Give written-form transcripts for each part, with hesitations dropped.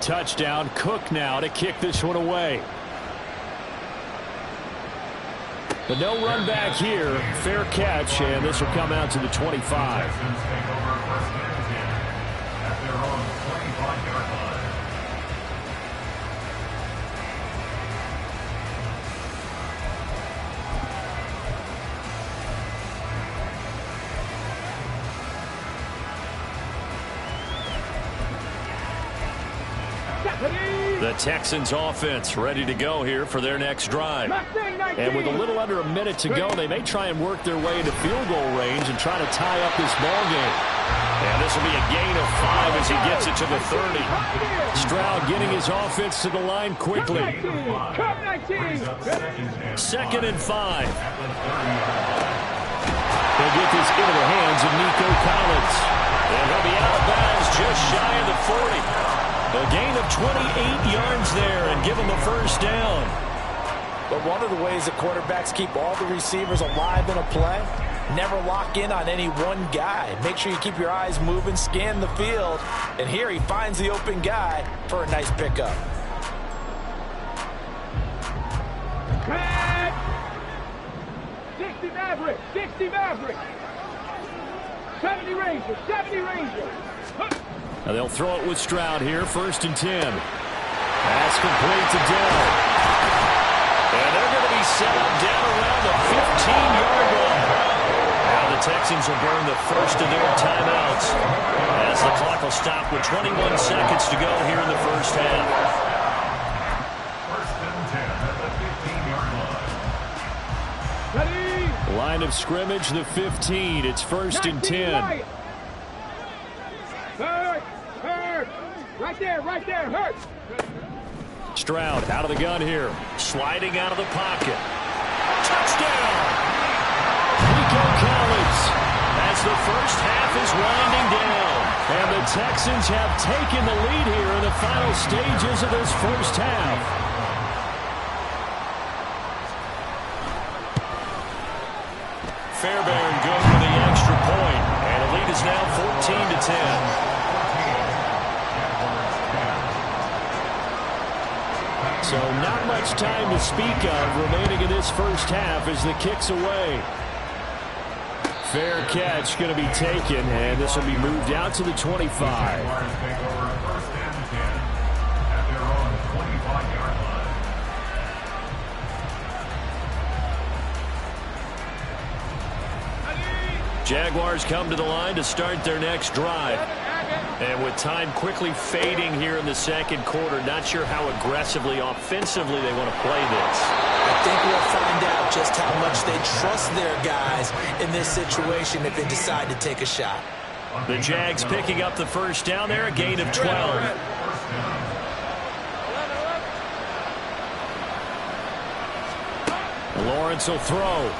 Touchdown. Cook now to kick this one away. But no run back here. Fair catch, and this will come out to the 25. The Texans offense ready to go here for their next drive. And with a little under a minute to go, they may try and work their way into field goal range and try to tie up this ball game. And this will be a gain of 5 as he gets it to the 30. Stroud getting his offense to the line quickly. 2nd and 5. They get this into the hands of Nico Collins. And he'll be out of bounds just shy of the 40. A gain of 28 yards there and give him the first down. But one of the ways that quarterbacks keep all the receivers alive in a play, never lock in on any one guy. Make sure you keep your eyes moving, scan the field, and here he finds the open guy for a nice pickup. 60 Maverick, 60 Maverick. 70 Rangers, 70 Rangers. Now they'll throw it with Stroud here, 1st and 10. Pass complete to Dell. And they're going to be set up down around the 15-yard line. Now the Texans will burn the first of their timeouts as the clock will stop with 21 seconds to go here in the first half. 1st and 10 at the 15-yard line. Ready? Line of scrimmage, the 15. It's 1st and 10. Hurt. Right there, hurt. Stroud out of the gun here. Sliding out of the pocket. Touchdown! Nico Collins as the first half is winding down. And the Texans have taken the lead here in the final stages of this first half. Fairbairn good for the extra point. And the lead is now 14-10. So not much time to speak of remaining in this first half as the kick's away. Fair catch going to be taken, and this will be moved out to the 25. Jaguars come to the line to start their next drive. And with time quickly fading here in the second quarter, not sure how aggressively, offensively they want to play this. I think we'll find out just how much they trust their guys in this situation if they decide to take a shot. The Jags picking up the first down there, a gain of 12. Lawrence will throw.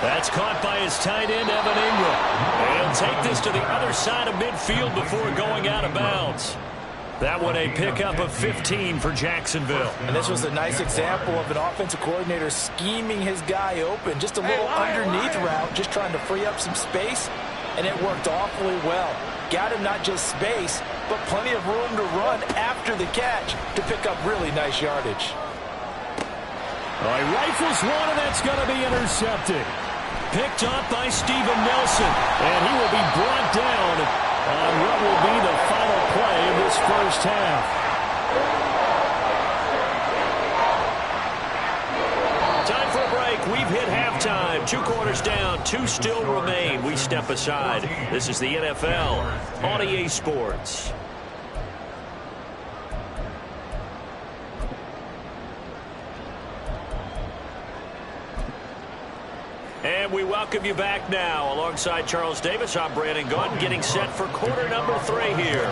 That's caught by his tight end, Evan Ingram. And he'll take this to the other side of midfield before going out of bounds. That one a pickup of 15 for Jacksonville. And this was a nice example of an offensive coordinator scheming his guy open. Just a little underneath route, just trying to free up some space. And it worked awfully well. Got him not just space, but plenty of room to run after the catch to pick up really nice yardage. All right, rifles one, and that's going to be intercepted. Picked up by Steven Nelson, and he will be brought down on what will be the final play of this first half. Time for a break. We've hit halftime. 2 quarters down, 2 still remain. We step aside. This is the NFL on EA Sports. And we welcome you back now. Alongside Charles Davis, I'm Brandon Gaudin, getting set for quarter number 3 here.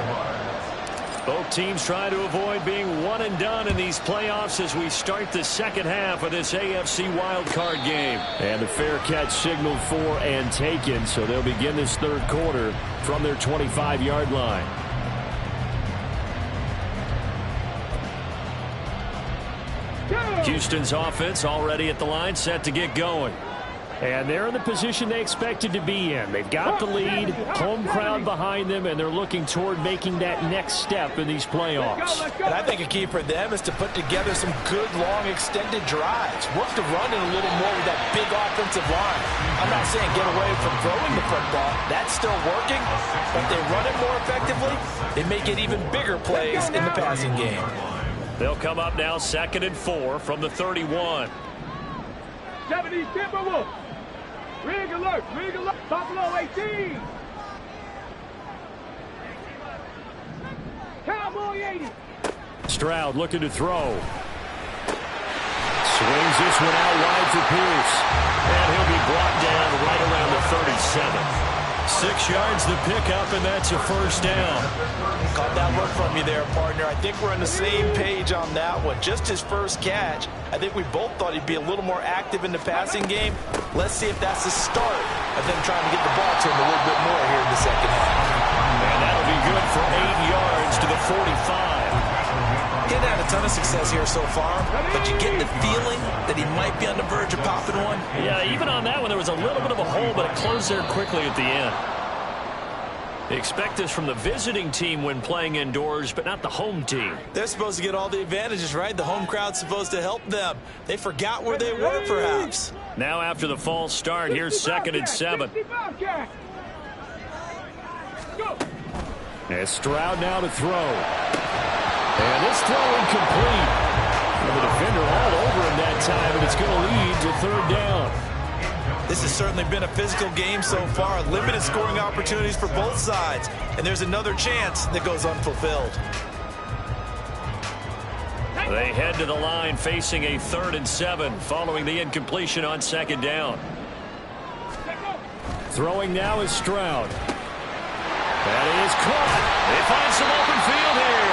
Both teams trying to avoid being one and done in these playoffs as we start the second half of this AFC wildcard game. And the fair catch signaled for and taken, so they'll begin this third quarter from their 25-yard line. Houston's offense already at the line, set to get going. And they're in the position they expected to be in. They've got the lead, home crowd behind them, and they're looking toward making that next step in these playoffs. And I think a key for them is to put together some good, long, extended drives. Work the run in a little more with that big offensive line. I'm not saying get away from throwing the football. That's still working. But they run it more effectively, they make it even bigger plays in the passing game. They'll come up now 2nd and 4 from the 31. 70 Timberwolves. Rig alert, Buffalo 18. Cowboy 80. Stroud looking to throw. Swings this one out wide for Pierce. And he'll be brought down right around the 37. 6 yards to pick up, and that's a first down. Caught that look from you there, partner. I think we're on the same page on that one. Just his first catch. I think we both thought he'd be a little more active in the passing game. Let's see if that's the start of them trying to get the ball to him a little bit more here in the second half. And that'll be good for 8 yards to the 45. He hasn't had a ton of success here so far, but you get the feeling that he might be on the verge of popping one. Yeah, even on that one, there was a little bit of a hole, but it closed there quickly at the end. They expect this from the visiting team when playing indoors, but not the home team. They're supposed to get all the advantages, right? The home crowd's supposed to help them. They forgot where they were, perhaps. Now after the false start, here's 2nd and 7. And Stroud now to throw. And this throw incomplete. And the defender all over him that time, and it's going to lead to 3rd down. This has certainly been a physical game so far. Limited scoring opportunities for both sides. And there's another chance that goes unfulfilled. They head to the line facing a 3rd and 7 following the incompletion on 2nd down. Throwing now is Stroud. That is caught. They find some open field here.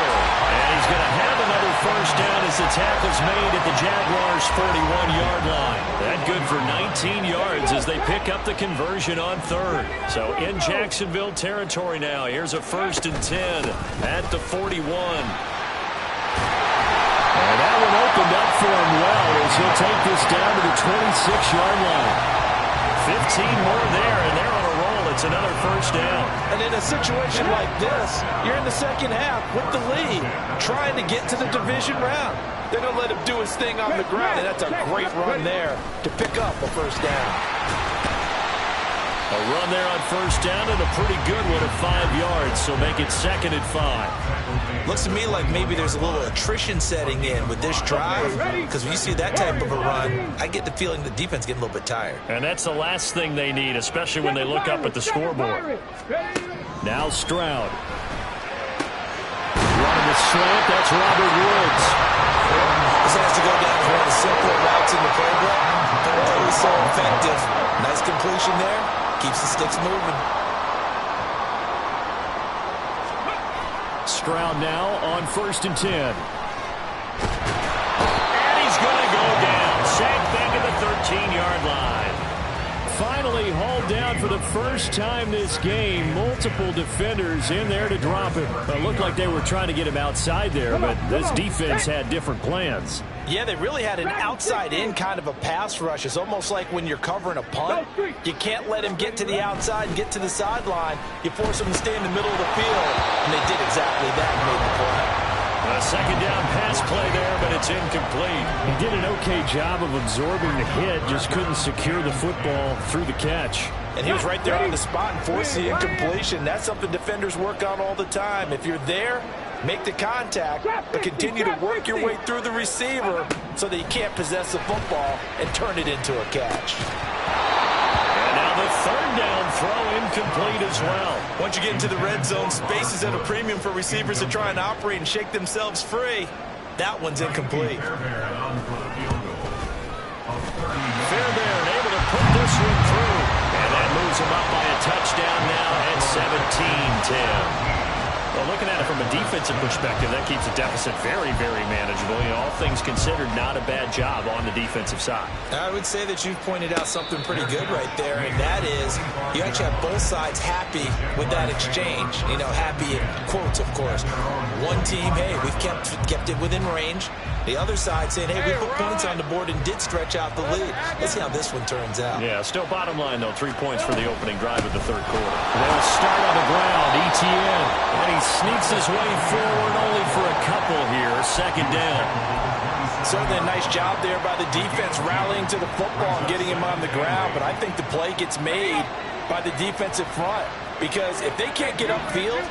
And he's going to have another first down as the tackle's made at the Jaguars' 41-yard line. That good for 19 yards as they pick up the conversion on 3rd. So in Jacksonville territory now. Here's a 1st and 10 at the 41. And that one opened up for him well as he'll take this down to the 26-yard line. 15 more there, and they're on a roll. It's another first down. And in a situation like this, you're in the second half with the lead, trying to get to the division round. They're going to let him do his thing on the ground, and that's a great run there to pick up a first down. A run there on first down and a pretty good one at 5 yards, so make it 2nd and 5. Looks to me like maybe there's a little attrition setting in with this drive, because when you see that type of a run, I get the feeling the defense getting a little bit tired. And that's the last thing they need, especially when they look up at the scoreboard. Now Stroud. Running the slant, that's Robert Woods. This has to go down as one of the simpler routes in the playbook, but always so effective. Nice completion there. Keeps the sticks moving. Stroud now on 1st and 10. And he's going to go down. Sacked back at the 13-yard line. Finally hauled down for the first time this game. Multiple defenders in there to drop him. It looked like they were trying to get him outside there, but this defense had different plans. Yeah, they really had an outside-in kind of a pass rush. It's almost like when you're covering a punt, you can't let him get to the outside and get to the sideline. You force him to stay in the middle of the field, and they did exactly that and made the play. A second down pass play there, but it's incomplete. He did an okay job of absorbing the hit, just couldn't secure the football through the catch. And he was right there on the spot and forced the incompletion. That's something defenders work on all the time. If you're there, make the contact, but continue to work your way through the receiver so that you can't possess the football and turn it into a catch. And now the 3rd down throw incomplete as well. Once you get into the red zone, space is at a premium for receivers to try and operate and shake themselves free. That one's incomplete. Fairbairn able to put this one through. And that moves him up by a touchdown now at 17-10. Well, looking at it from a defensive perspective, that keeps the deficit very, very manageable. You know, all things considered, not a bad job on the defensive side. I would say that you've pointed out something pretty good right there, and that is you actually have both sides happy with that exchange. You know, happy in quotes, of course. One team, hey, we've kept it within range. The other side saying, hey, we put points on the board and did stretch out the lead. Let's see how this one turns out. Yeah, still bottom line, though, 3 points for the opening drive of the third quarter. They'll start on the ground, ETN, and he sneaks his way forward only for a couple here, second down. Certainly a nice job there by the defense rallying to the football and getting him on the ground, but I think the play gets made by the defensive front because if they can't get upfield,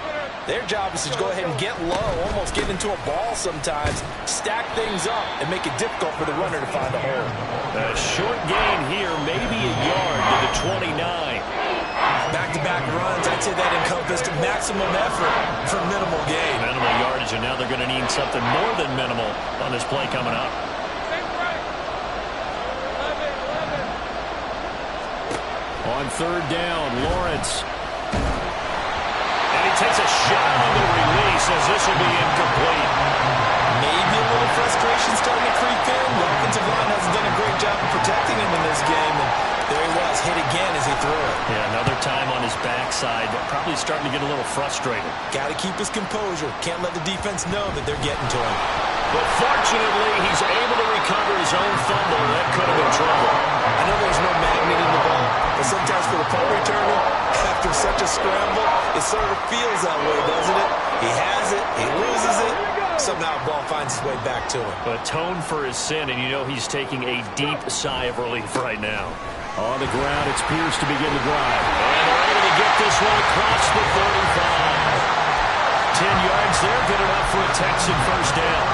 their job is to go ahead and get low, almost get into a ball sometimes, stack things up, and make it difficult for the runner to find a hole. A short gain here, maybe a yard to the 29. Back-to-back runs, I'd say that encompassed maximum effort for minimal gain. Minimal yardage, and now they're going to need something more than minimal on this play coming up. On third down, Lawrence. And he takes a shot on the release as this will be incomplete. Maybe a little frustration starting to creep in. The offensive line hasn't done a great job of protecting him in this game. And there he was, hit again as he threw it. Yeah, another time on his backside. Probably starting to get a little frustrated. Got to keep his composure. Can't let the defense know that they're getting to him. But fortunately, he's able to recover his own fumble. That could have been trouble. I know there's no magnet in the ball, but sometimes for the punt returner, after such a scramble, it sort of feels that way, doesn't it? He has it, he loses it, somehow the ball finds its way back to him. Atone for his sin, and you know he's taking a deep sigh of relief right now. On the ground, it's Pierce to begin the drive. And they're able to get this one across the 35. 10 yards there, good enough for a Texan first down.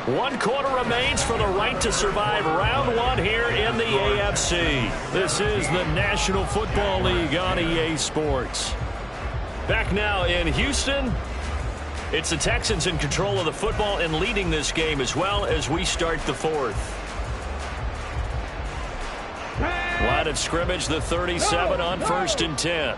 One quarter remains for the right to survive round one here in the AFC. This is the National Football League on EA Sports. Back now in Houston, it's the Texans in control of the football and leading this game as well as we start the fourth. Line of scrimmage, the 37 on 1st and 10.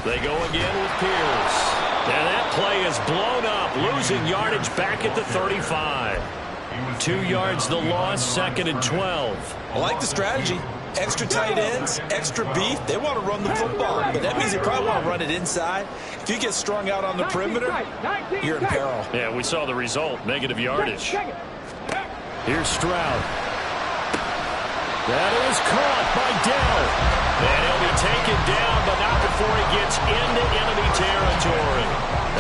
They go again with Pierce. And that play is blown up, losing yardage back at the 35. 2 yards the loss, 2nd and 12. I like the strategy. Extra tight ends, extra beef. They want to run the football, but that means they probably want to run it inside. If you get strung out on the perimeter, you're in peril. Yeah, we saw the result, negative yardage. Here's Stroud. That is caught by Dell. And he'll be taken down, but not before he gets into enemy territory.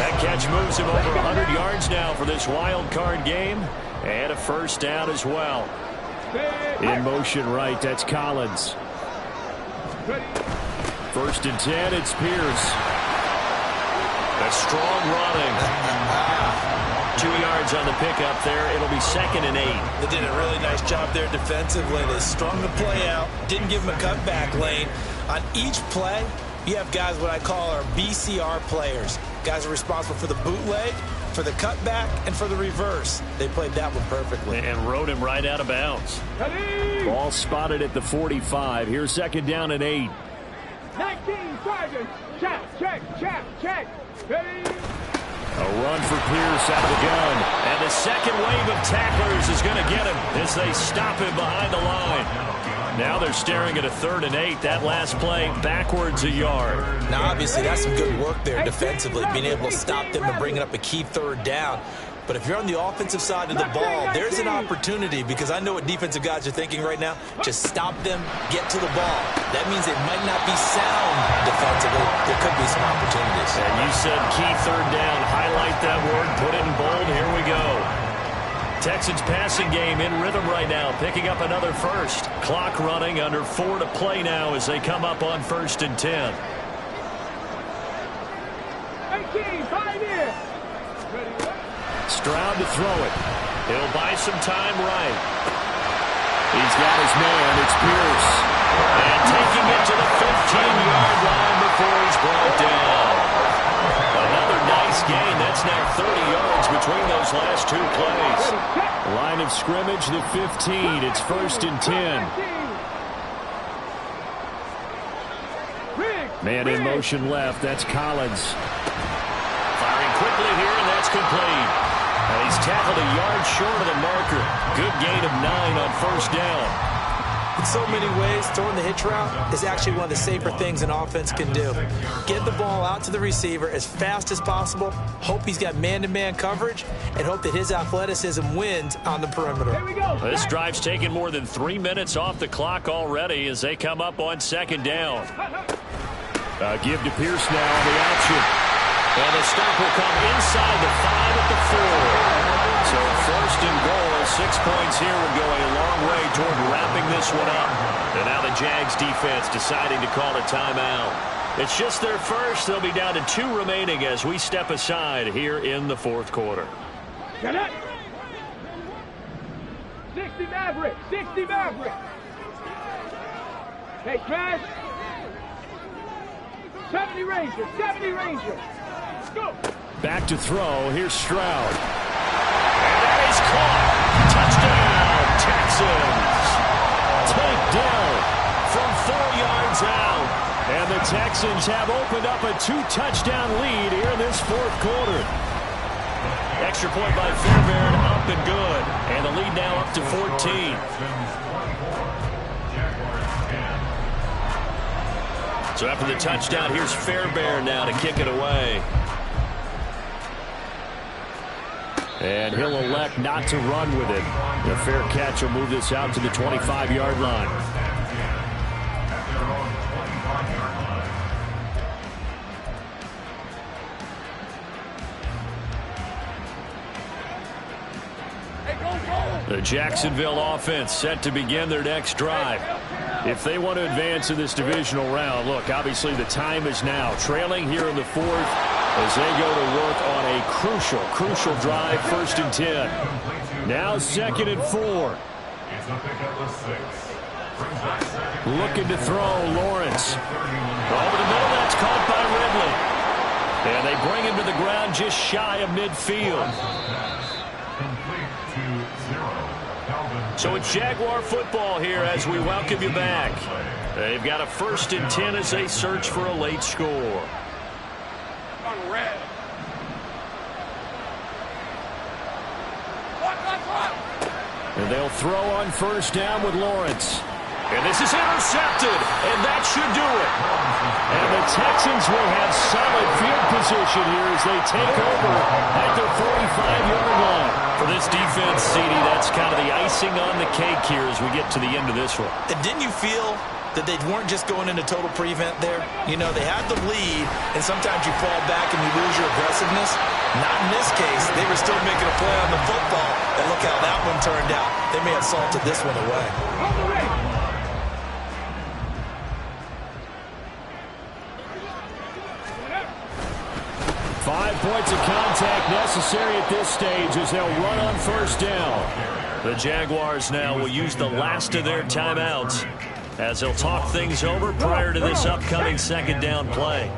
That catch moves him over 100 yards now for this wild card game. And a first down as well. In motion right, that's Collins. 1st and 10, it's Pierce. A strong running. 2 yards on the pickup there. It'll be 2nd and 8. They did a really nice job there defensively. They strung the play out, didn't give him a cutback lane. On each play, you have guys what I call our BCR players. Guys are responsible for the bootleg, for the cutback, and for the reverse. They played that one perfectly. And rode him right out of bounds. Ball spotted at the 45. Here's 2nd down and 8. 19 seconds. Check. Ready? A run for Pierce out of the gun. And the second wave of tacklers is going to get him as they stop him behind the line. Now they're staring at a 3rd and 8. That last play backwards a yard. Now, obviously, that's some good work there defensively, being able to stop them and bringing up a key 3rd down. But if you're on the offensive side of the ball, there's an opportunity because I know what defensive guys are thinking right now. Just stop them, get to the ball. That means it might not be sound defensively. There could be some opportunities. And you said key 3rd down. Highlight that word. Put it in bold. Here we go. Texans passing game in rhythm right now, picking up another first. Clock running, under 4 to play now as they come up on 1st and 10. 18, 5 in. Stroud to throw it. He'll buy some time right. He's got his man. It's Pierce. And taking it to the 15-yard line before he's brought down. Another nice gain. That's now 30 yards between those last two plays. Line of scrimmage, the 15. It's 1st and 10. Man in motion left. That's Collins. Firing quickly here, and that's complete. And he's tackled a yard short of the marker. Good gain of 9 on 1st down. In so many ways, throwing the hitch route is actually one of the safer things an offense can do. Get the ball out to the receiver as fast as possible, hope he's got man-to-man coverage, and hope that his athleticism wins on the perimeter. This drive's taken more than 3 minutes off the clock already as they come up on 2nd down. Give to Pierce now on the option. And the stop will come inside the 5 at the 4. So 1st and goal, 6 points here would go a long way toward wrapping this one up. And now the Jags defense deciding to call a timeout. It's just their first. They'll be down to 2 remaining as we step aside here in the 4th quarter. Get it! 60 Maverick! 60 Maverick! Hey, Trash! 70 Rangers! 70 Rangers! Let's go! Back to throw. Here's Stroud. And that is caught. Touchdown, Texans. Takedown from 4 yards out. And the Texans have opened up a 2-touchdown lead here in this 4th quarter. Extra point by Fairbairn, up and good. And the lead now up to 14. So after the touchdown, here's Fairbairn now to kick it away. And he'll elect not to run with it. A fair catch will move this out to the 25-yard line. The Jacksonville offense set to begin their next drive. If they want to advance in this divisional round, look, obviously the time is now. Trailing here in the 4th as they go to work on a crucial drive, 1st and 10. Now 2nd and 4. Looking to throw, Lawrence. Over the middle, that's caught by Ridley. And they bring him to the ground just shy of midfield. So it's Jaguar football here as we welcome you back. They've got a 1st and 10 as they search for a late score. And they'll throw on 1st down with Lawrence. And this is intercepted, and that should do it. And the Texans will have solid field position here as they take over at their 45-yard line. For this defense, CD, that's kind of the icing on the cake here as we get to the end of this one. And didn't you feel that they weren't just going into total prevent there? You know, they had the lead, and sometimes you fall back and you lose your aggressiveness. Not in this case. They were still making a play on the football, and look how that one turned out. They may have salted this one away. 5 points of contact necessary at this stage as they'll run on 1st down. The Jaguars now will use the last of their timeouts as they'll talk things over prior to this upcoming 2nd down play.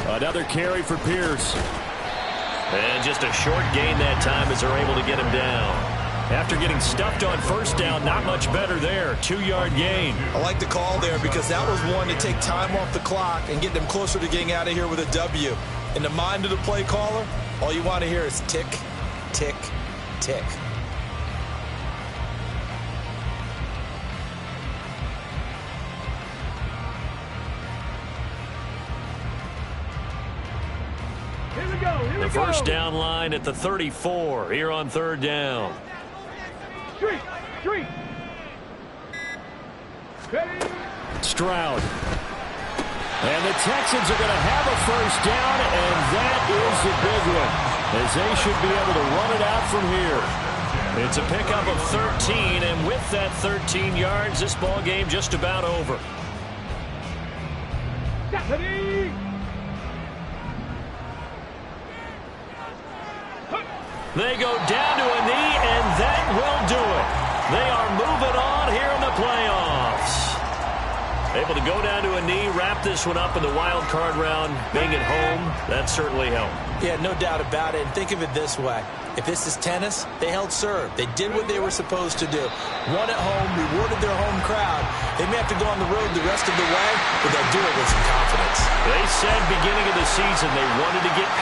Another carry for Pierce. And just a short gain that time as they're able to get him down. After getting stuffed on 1st down, not much better there. 2-yard gain. I like the call there because that was one to take time off the clock and get them closer to getting out of here with a W. In the mind of the play caller, all you want to hear is tick, tick, tick. The 1st down line at the 34 here on 3rd down. Stroud. And the Texans are going to have a 1st down, and that is the big one, as they should be able to run it out from here. It's a pickup of 13, and with that 13 yards, this ball game just about over. They go down to a knee, They are moving on here in the playoffs. Able to go down to a knee, wrap this one up in the wild card round. Being at home, that certainly helped. Yeah, no doubt about it. And think of it this way. If this is tennis, they held serve. They did what they were supposed to do. Won at home, rewarded their home crowd. They may have to go on the road the rest of the way, but they'll do it with some confidence. They said beginning of the season they wanted to get past